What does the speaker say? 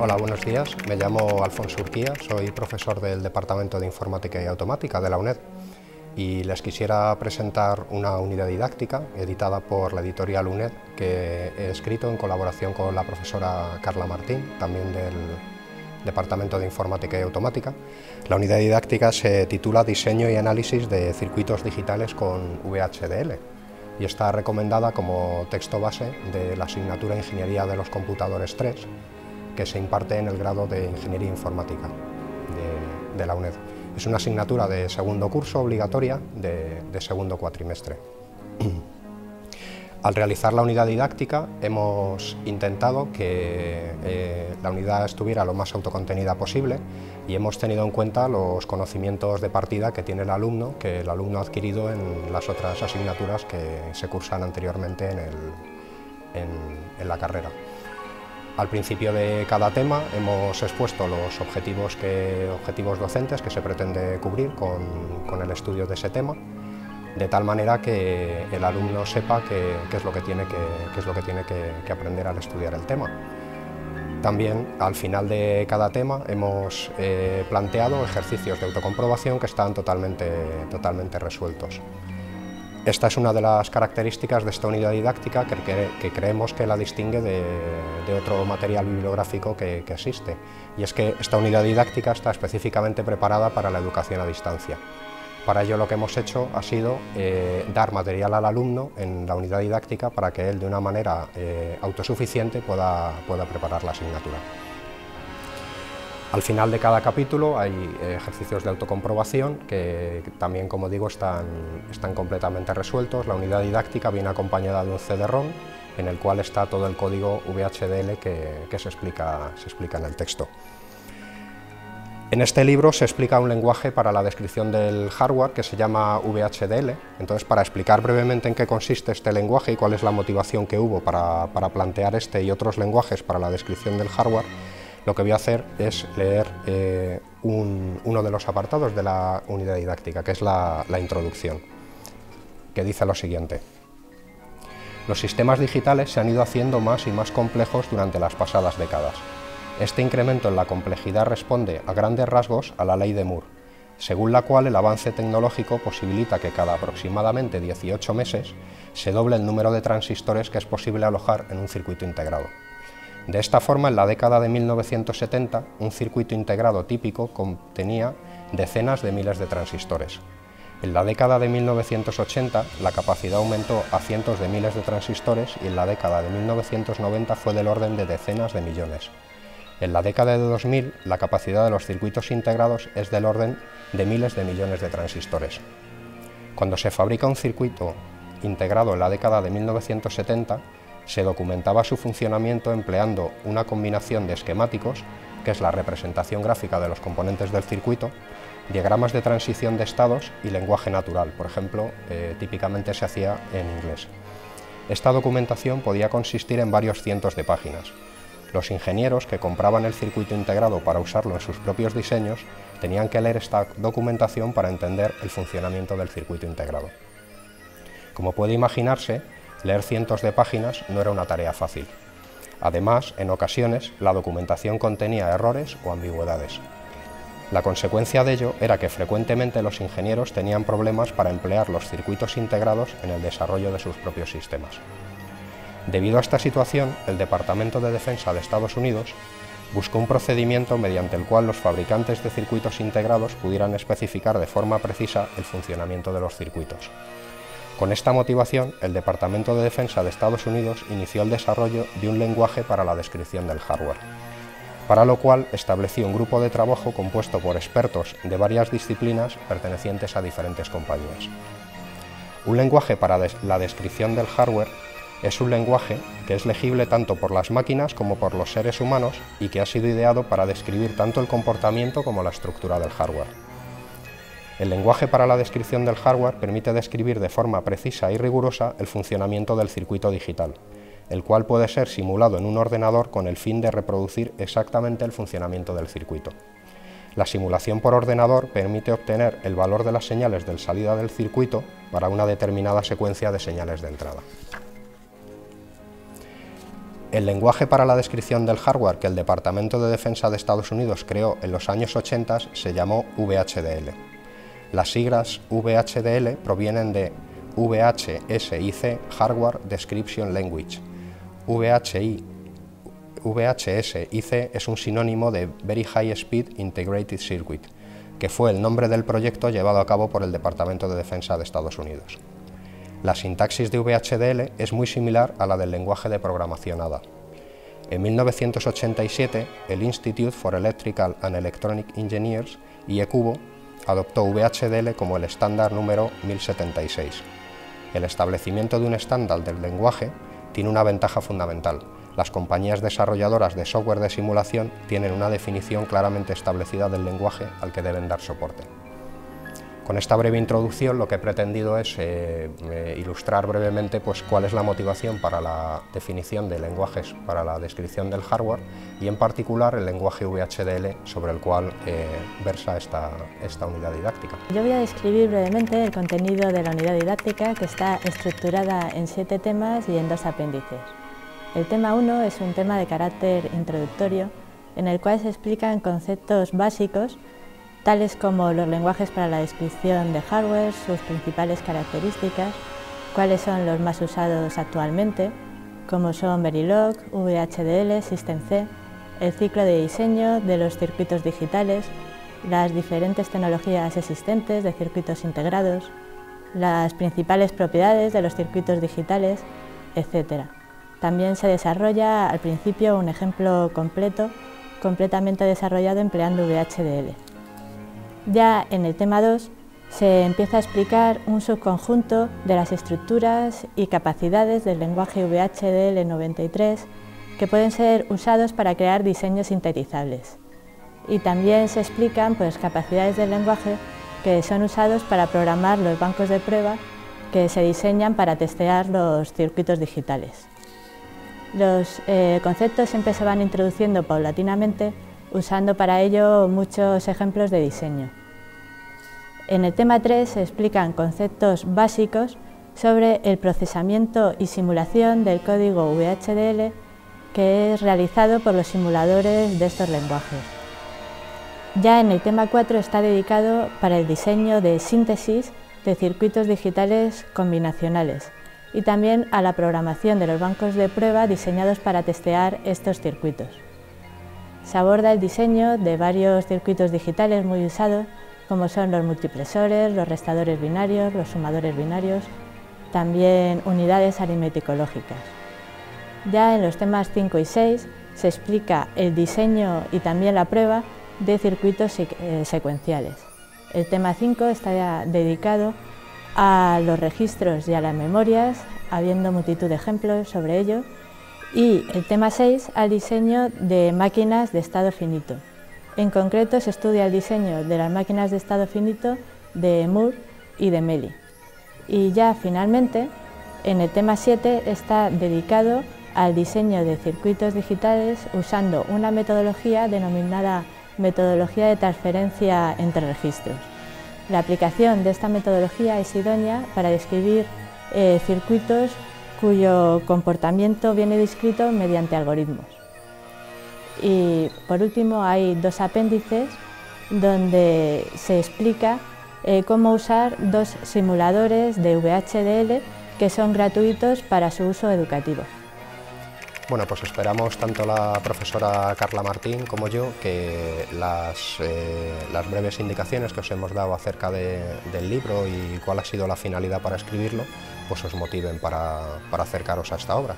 Hola, buenos días. Me llamo Alfonso Urquía, soy profesor del Departamento de Informática y Automática de la UNED y les quisiera presentar una unidad didáctica editada por la editorial UNED que he escrito en colaboración con la profesora Carla Martín, también del Departamento de Informática y Automática. La unidad didáctica se titula Diseño y análisis de circuitos digitales con VHDL y está recomendada como texto base de la asignatura Ingeniería de los Computadores 3, que se imparte en el grado de Ingeniería Informática de la UNED. Es una asignatura de segundo curso obligatoria de segundo cuatrimestre. Al realizar la unidad didáctica hemos intentado que la unidad estuviera lo más autocontenida posible y hemos tenido en cuenta los conocimientos de partida que tiene el alumno, que el alumno ha adquirido en las otras asignaturas que se cursan anteriormente en la carrera. Al principio de cada tema hemos expuesto los objetivos docentes que se pretende cubrir con el estudio de ese tema, de tal manera que el alumno sepa qué es lo que tiene que aprender al estudiar el tema. También al final de cada tema hemos planteado ejercicios de autocomprobación que están totalmente resueltos. Esta es una de las características de esta unidad didáctica que creemos que la distingue de otro material bibliográfico que existe, y es que esta unidad didáctica está específicamente preparada para la educación a distancia. Para ello lo que hemos hecho ha sido dar material al alumno en la unidad didáctica para que él de una manera autosuficiente pueda preparar la asignatura. Al final de cada capítulo hay ejercicios de autocomprobación que también, como digo, están completamente resueltos. La unidad didáctica viene acompañada de un CD-ROM en el cual está todo el código VHDL que se explica en el texto. En este libro se explica un lenguaje para la descripción del hardware que se llama VHDL. Entonces, para explicar brevemente en qué consiste este lenguaje y cuál es la motivación que hubo para plantear este y otros lenguajes para la descripción del hardware, lo que voy a hacer es leer uno de los apartados de la unidad didáctica, que es la introducción, que dice lo siguiente. Los sistemas digitales se han ido haciendo más y más complejos durante las pasadas décadas. Este incremento en la complejidad responde a grandes rasgos a la ley de Moore, según la cual el avance tecnológico posibilita que cada aproximadamente 18 meses se doble el número de transistores que es posible alojar en un circuito integrado. De esta forma, en la década de 1970, un circuito integrado típico contenía decenas de miles de transistores. En la década de 1980, la capacidad aumentó a cientos de miles de transistores y en la década de 1990 fue del orden de decenas de millones. En la década de 2000, la capacidad de los circuitos integrados es del orden de miles de millones de transistores. Cuando se fabrica un circuito integrado en la década de 1970, se documentaba su funcionamiento empleando una combinación de esquemáticos, que es la representación gráfica de los componentes del circuito, diagramas de transición de estados y lenguaje natural. Por ejemplo, típicamente se hacía en inglés. Esta documentación podía consistir en varios cientos de páginas. Los ingenieros que compraban el circuito integrado para usarlo en sus propios diseños tenían que leer esta documentación para entender el funcionamiento del circuito integrado. Como puede imaginarse, leer cientos de páginas no era una tarea fácil. Además, en ocasiones, la documentación contenía errores o ambigüedades. La consecuencia de ello era que frecuentemente los ingenieros tenían problemas para emplear los circuitos integrados en el desarrollo de sus propios sistemas. Debido a esta situación, el Departamento de Defensa de Estados Unidos buscó un procedimiento mediante el cual los fabricantes de circuitos integrados pudieran especificar de forma precisa el funcionamiento de los circuitos. Con esta motivación, el Departamento de Defensa de Estados Unidos inició el desarrollo de un lenguaje para la descripción del hardware, para lo cual estableció un grupo de trabajo compuesto por expertos de varias disciplinas pertenecientes a diferentes compañías. Un lenguaje para la descripción del hardware es un lenguaje que es legible tanto por las máquinas como por los seres humanos y que ha sido ideado para describir tanto el comportamiento como la estructura del hardware. El lenguaje para la descripción del hardware permite describir de forma precisa y rigurosa el funcionamiento del circuito digital, el cual puede ser simulado en un ordenador con el fin de reproducir exactamente el funcionamiento del circuito. La simulación por ordenador permite obtener el valor de las señales de salida del circuito para una determinada secuencia de señales de entrada. El lenguaje para la descripción del hardware que el Departamento de Defensa de Estados Unidos creó en los años 80 se llamó VHDL. Las siglas VHDL provienen de VHSIC, Hardware Description Language. VHSIC es un sinónimo de Very High Speed Integrated Circuit, que fue el nombre del proyecto llevado a cabo por el Departamento de Defensa de Estados Unidos. La sintaxis de VHDL es muy similar a la del lenguaje de programación ADA. En 1987, el Institute for Electrical and Electronic Engineers, IECUBO, adoptó VHDL como el estándar número 1076. El establecimiento de un estándar del lenguaje tiene una ventaja fundamental. Las compañías desarrolladoras de software de simulación tienen una definición claramente establecida del lenguaje al que deben dar soporte. Con esta breve introducción lo que he pretendido es ilustrar brevemente cuál es la motivación para la definición de lenguajes para la descripción del hardware y en particular el lenguaje VHDL sobre el cual versa esta unidad didáctica. Yo voy a describir brevemente el contenido de la unidad didáctica, que está estructurada en 7 temas y en 2 apéndices. El tema 1 es un tema de carácter introductorio en el cual se explican conceptos básicos tales como los lenguajes para la descripción de hardware, sus principales características, cuáles son los más usados actualmente, como son Verilog, VHDL, System-C, el ciclo de diseño de los circuitos digitales, las diferentes tecnologías existentes de circuitos integrados, las principales propiedades de los circuitos digitales, etc. También se desarrolla al principio un ejemplo completamente desarrollado empleando VHDL. Ya en el tema 2 se empieza a explicar un subconjunto de las estructuras y capacidades del lenguaje VHDL93 que pueden ser usados para crear diseños sintetizables. Y también se explican capacidades del lenguaje que son usados para programar los bancos de prueba que se diseñan para testear los circuitos digitales. Los conceptos siempre se van introduciendo paulatinamente, usando para ello muchos ejemplos de diseño. En el tema 3 se explican conceptos básicos sobre el procesamiento y simulación del código VHDL que es realizado por los simuladores de estos lenguajes. Ya en el tema 4 está dedicado para el diseño de síntesis de circuitos digitales combinacionales y también a la programación de los bancos de prueba diseñados para testear estos circuitos. Se aborda el diseño de varios circuitos digitales muy usados, como son los multiplexores, los restadores binarios, los sumadores binarios, también unidades aritmético-lógicas. Ya en los temas 5 y 6 se explica el diseño y también la prueba de circuitos secuenciales. El tema 5 está dedicado a los registros y a las memorias, habiendo multitud de ejemplos sobre ello, y el tema 6 al diseño de máquinas de estado finito. En concreto se estudia el diseño de las máquinas de estado finito de Moore y de Mealy. Y ya finalmente, en el tema 7 está dedicado al diseño de circuitos digitales usando una metodología denominada metodología de transferencia entre registros. La aplicación de esta metodología es idónea para describir circuitos cuyo comportamiento viene descrito mediante algoritmos. Y por último hay 2 apéndices donde se explica cómo usar 2 simuladores de VHDL que son gratuitos para su uso educativo. Bueno, pues esperamos tanto la profesora Carla Martín como yo que las breves indicaciones que os hemos dado acerca del libro y cuál ha sido la finalidad para escribirlo, pues os motiven para acercaros a esta obra.